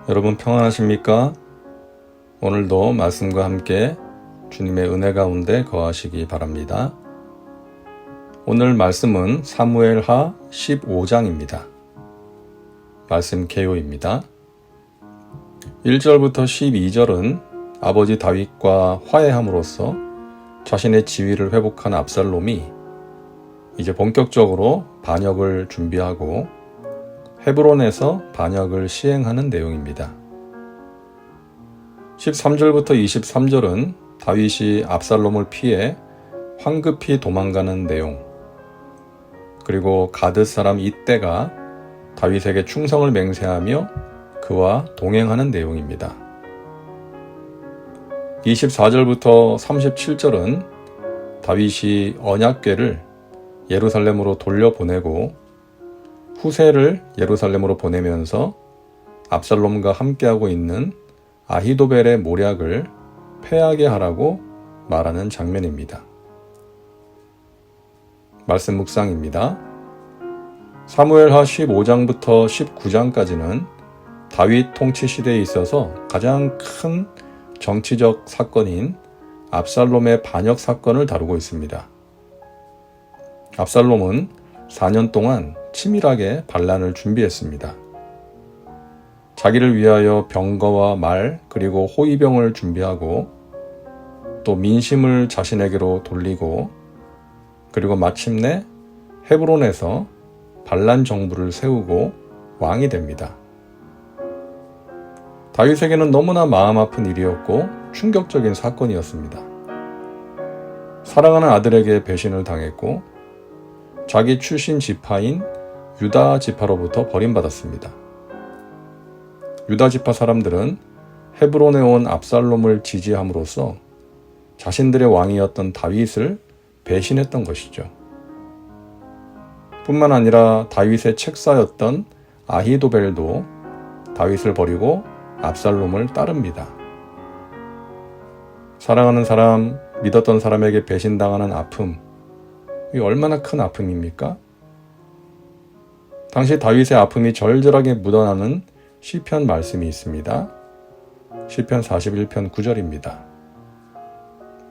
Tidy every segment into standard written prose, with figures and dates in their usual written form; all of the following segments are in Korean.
여러분 평안하십니까? 오늘도 말씀과 함께 주님의 은혜 가운데 거하시기 바랍니다. 오늘 말씀은 사무엘하 15장입니다. 말씀 개요입니다. 1절부터 12절은 아버지 다윗과 화해함으로써 자신의 지위를 회복한 압살롬이 이제 본격적으로 반역을 준비하고 헤브론에서 반역을 시행하는 내용입니다. 13절부터 23절은 다윗이 압살롬을 피해 황급히 도망가는 내용, 그리고 가드 사람 이때가 다윗에게 충성을 맹세하며 그와 동행하는 내용입니다. 24절부터 37절은 다윗이 언약궤를 예루살렘으로 돌려보내고 후세를 예루살렘으로 보내면서 압살롬과 함께하고 있는 아히도벨의 모략을 패하게 하라고 말하는 장면입니다. 말씀 묵상입니다. 사무엘하 15장부터 19장까지는 다윗 통치 시대에 있어서 가장 큰 정치적 사건인 압살롬의 반역 사건을 다루고 있습니다. 압살롬은 4년 동안 치밀하게 반란을 준비했습니다. 자기를 위하여 병거와 말 그리고 호위병을 준비하고 또 민심을 자신에게로 돌리고 그리고 마침내 헤브론에서 반란 정부를 세우고 왕이 됩니다. 다윗에게는 너무나 마음 아픈 일이었고 충격적인 사건이었습니다. 사랑하는 아들에게 배신을 당했고 자기 출신 지파인 유다 지파로부터 버림받았습니다. 유다 지파 사람들은 헤브론에 온 압살롬을 지지함으로써 자신들의 왕이었던 다윗을 배신했던 것이죠. 뿐만 아니라 다윗의 책사였던 아히도벨도 다윗을 버리고 압살롬을 따릅니다. 사랑하는 사람, 믿었던 사람에게 배신당하는 아픔, 이 얼마나 큰 아픔입니까? 당시 다윗의 아픔이 절절하게 묻어나는 시편 말씀이 있습니다. 시편 41편 9절입니다.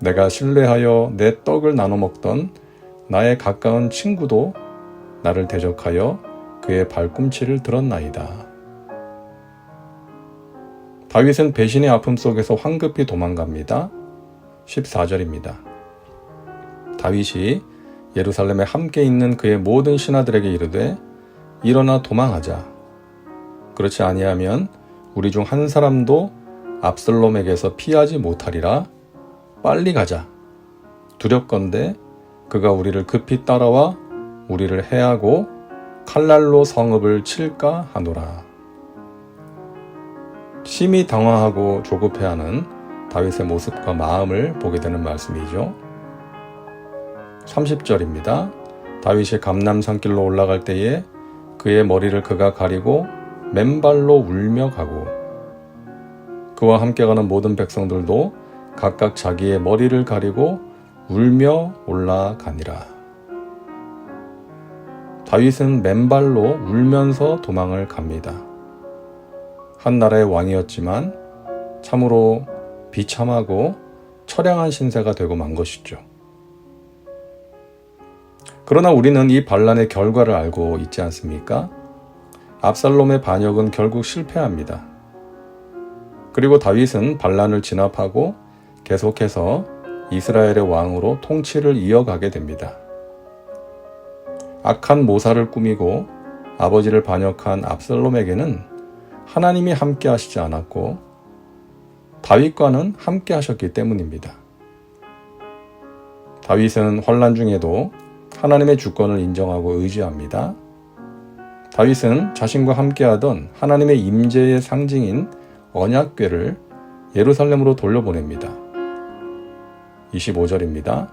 내가 신뢰하여 내 떡을 나눠 먹던 나의 가까운 친구도 나를 대적하여 그의 발꿈치를 들었나이다. 다윗은 배신의 아픔 속에서 황급히 도망갑니다. 14절입니다. 다윗이 예루살렘에 함께 있는 그의 모든 신하들에게 이르되 일어나 도망하자. 그렇지 아니하면 우리 중 한 사람도 압살롬에게서 피하지 못하리라. 빨리 가자. 두렵건대 그가 우리를 급히 따라와 우리를 해하고 칼날로 성읍을 칠까 하노라. 심히 당황하고 조급해하는 다윗의 모습과 마음을 보게 되는 말씀이죠. 30절입니다. 다윗이 감람산길로 올라갈 때에 그의 머리를 그가 가리고 맨발로 울며 가고 그와 함께 가는 모든 백성들도 각각 자기의 머리를 가리고 울며 올라가니라. 다윗은 맨발로 울면서 도망을 갑니다. 한 나라의 왕이었지만 참으로 비참하고 처량한 신세가 되고 만 것이죠. 그러나 우리는 이 반란의 결과를 알고 있지 않습니까? 압살롬의 반역은 결국 실패합니다. 그리고 다윗은 반란을 진압하고 계속해서 이스라엘의 왕으로 통치를 이어가게 됩니다. 악한 모사를 꾸미고 아버지를 반역한 압살롬에게는 하나님이 함께 하시지 않았고 다윗과는 함께 하셨기 때문입니다. 다윗은 환난 중에도 하나님의 주권을 인정하고 의지합니다. 다윗은 자신과 함께하던 하나님의 임재의 상징인 언약궤를 예루살렘으로 돌려보냅니다. 25절입니다.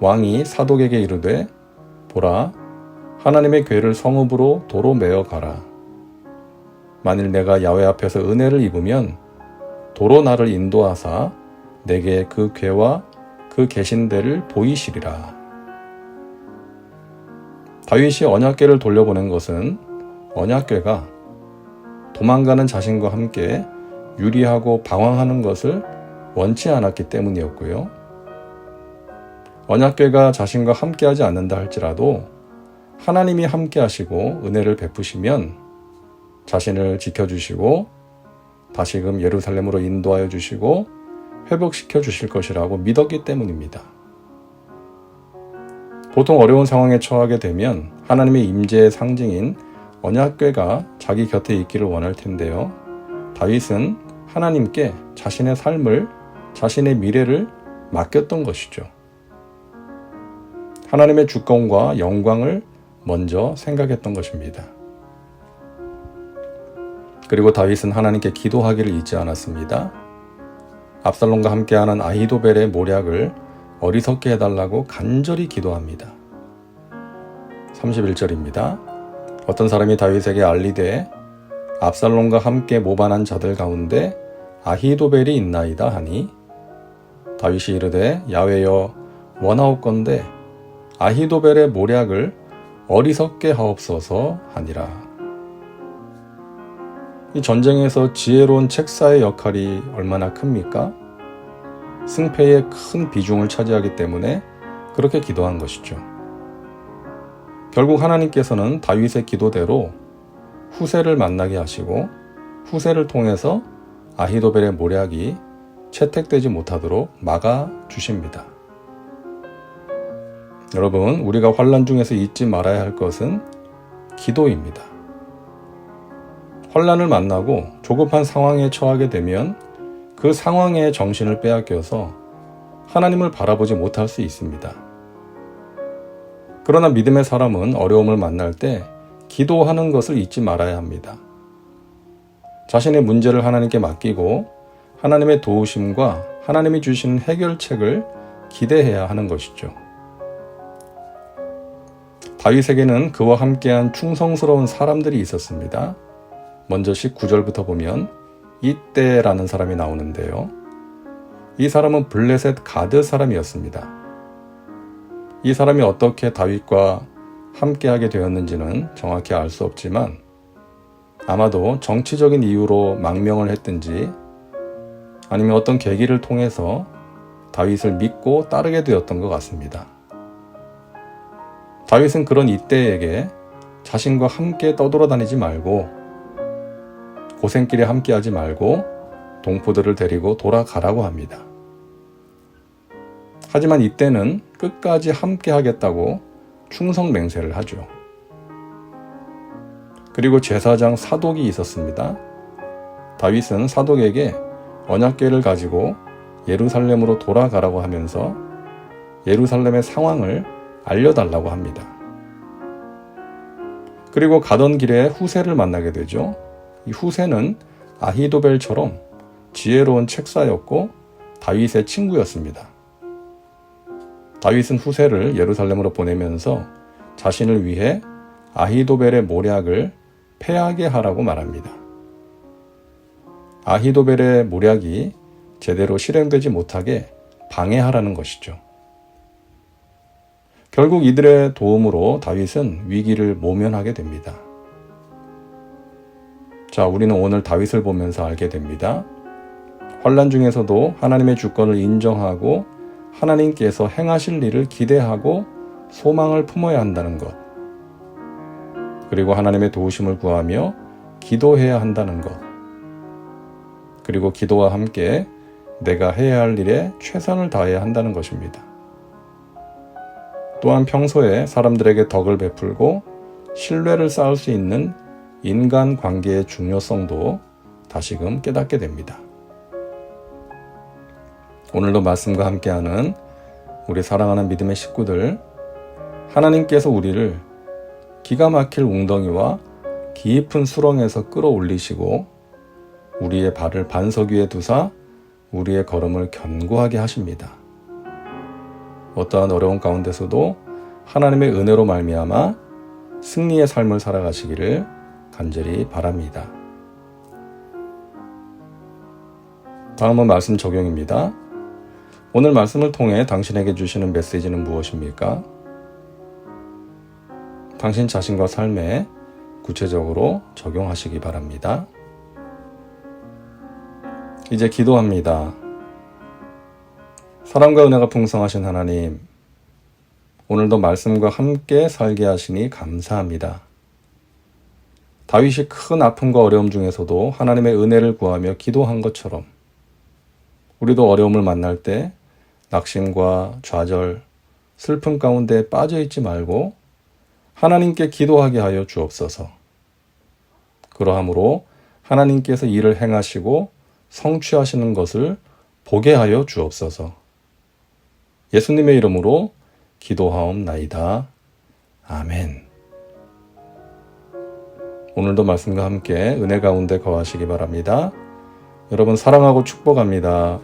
왕이 사독에게 이르되 보라, 하나님의 궤를 성읍으로 도로 메어 가라. 만일 내가 야훼 앞에서 은혜를 입으면 도로 나를 인도하사 내게 그 궤와 그 계신 데를 보이시리라. 다윗이 언약궤를 돌려보낸 것은 언약궤가 도망가는 자신과 함께 유리하고 방황하는 것을 원치 않았기 때문이었고요. 언약궤가 자신과 함께하지 않는다 할지라도 하나님이 함께하시고 은혜를 베푸시면 자신을 지켜주시고 다시금 예루살렘으로 인도하여 주시고 회복시켜 주실 것이라고 믿었기 때문입니다. 보통 어려운 상황에 처하게 되면 하나님의 임재의 상징인 언약궤가 자기 곁에 있기를 원할 텐데요. 다윗은 하나님께 자신의 삶을, 자신의 미래를 맡겼던 것이죠. 하나님의 주권과 영광을 먼저 생각했던 것입니다. 그리고 다윗은 하나님께 기도하기를 잊지 않았습니다. 압살롬과 함께하는 아히도벨의 모략을 어리석게 해달라고 간절히 기도합니다. 31절입니다. 어떤 사람이 다윗에게 알리되 압살롬과 함께 모반한 자들 가운데 아히도벨이 있나이다 하니 다윗이 이르되 야훼여 원하옵건대 아히도벨의 모략을 어리석게 하옵소서 하니라. 이 전쟁에서 지혜로운 책사의 역할이 얼마나 큽니까? 승패에 큰 비중을 차지하기 때문에 그렇게 기도한 것이죠. 결국 하나님께서는 다윗의 기도대로 후세를 만나게 하시고 후세를 통해서 아히도벨의 모략이 채택되지 못하도록 막아주십니다. 여러분, 우리가 환난 중에서 잊지 말아야 할 것은 기도입니다. 환난을 만나고 조급한 상황에 처하게 되면 그 상황에 정신을 빼앗겨서 하나님을 바라보지 못할 수 있습니다. 그러나 믿음의 사람은 어려움을 만날 때 기도하는 것을 잊지 말아야 합니다. 자신의 문제를 하나님께 맡기고 하나님의 도우심과 하나님이 주신 해결책을 기대해야 하는 것이죠. 다윗에게는 그와 함께한 충성스러운 사람들이 있었습니다. 먼저 19절부터 보면 이때라는 사람이 나오는데요. 이 사람은 블레셋 가드 사람이었습니다. 이 사람이 어떻게 다윗과 함께하게 되었는지는 정확히 알 수 없지만 아마도 정치적인 이유로 망명을 했든지 아니면 어떤 계기를 통해서 다윗을 믿고 따르게 되었던 것 같습니다. 다윗은 그런 이때에게 자신과 함께 떠돌아다니지 말고 고생길에 함께하지 말고 동포들을 데리고 돌아가라고 합니다. 하지만 이때는 끝까지 함께하겠다고 충성 맹세를 하죠. 그리고 제사장 사독이 있었습니다. 다윗은 사독에게 언약궤를 가지고 예루살렘으로 돌아가라고 하면서 예루살렘의 상황을 알려달라고 합니다. 그리고 가던 길에 후세를 만나게 되죠. 이 후세는 아히도벨처럼 지혜로운 책사였고 다윗의 친구였습니다. 다윗은 후세를 예루살렘으로 보내면서 자신을 위해 아히도벨의 모략을 패하게 하라고 말합니다. 아히도벨의 모략이 제대로 실행되지 못하게 방해하라는 것이죠. 결국 이들의 도움으로 다윗은 위기를 모면하게 됩니다. 자, 우리는 오늘 다윗을 보면서 알게 됩니다. 환난 중에서도 하나님의 주권을 인정하고 하나님께서 행하실 일을 기대하고 소망을 품어야 한다는 것. 그리고 하나님의 도우심을 구하며 기도해야 한다는 것. 그리고 기도와 함께 내가 해야 할 일에 최선을 다해야 한다는 것입니다. 또한 평소에 사람들에게 덕을 베풀고 신뢰를 쌓을 수 있는 인간 관계의 중요성도 다시금 깨닫게 됩니다. 오늘도 말씀과 함께하는 우리 사랑하는 믿음의 식구들, 하나님께서 우리를 기가 막힐 웅덩이와 깊은 수렁에서 끌어올리시고 우리의 발을 반석 위에 두사 우리의 걸음을 견고하게 하십니다. 어떠한 어려운 가운데서도 하나님의 은혜로 말미암아 승리의 삶을 살아가시기를 간절히 바랍니다. 다음은 말씀 적용입니다. 오늘 말씀을 통해 당신에게 주시는 메시지는 무엇입니까? 당신 자신과 삶에 구체적으로 적용하시기 바랍니다. 이제 기도합니다. 사랑과 은혜가 풍성하신 하나님, 오늘도 말씀과 함께 살게 하시니 감사합니다. 다윗이 큰 아픔과 어려움 중에서도 하나님의 은혜를 구하며 기도한 것처럼 우리도 어려움을 만날 때 낙심과 좌절, 슬픔 가운데 빠져있지 말고 하나님께 기도하게 하여 주옵소서. 그러함으로 하나님께서 일을 행하시고 성취하시는 것을 보게 하여 주옵소서. 예수님의 이름으로 기도하옵나이다. 아멘. 오늘도 말씀과 함께 은혜 가운데 거하시기 바랍니다. 여러분 사랑하고 축복합니다.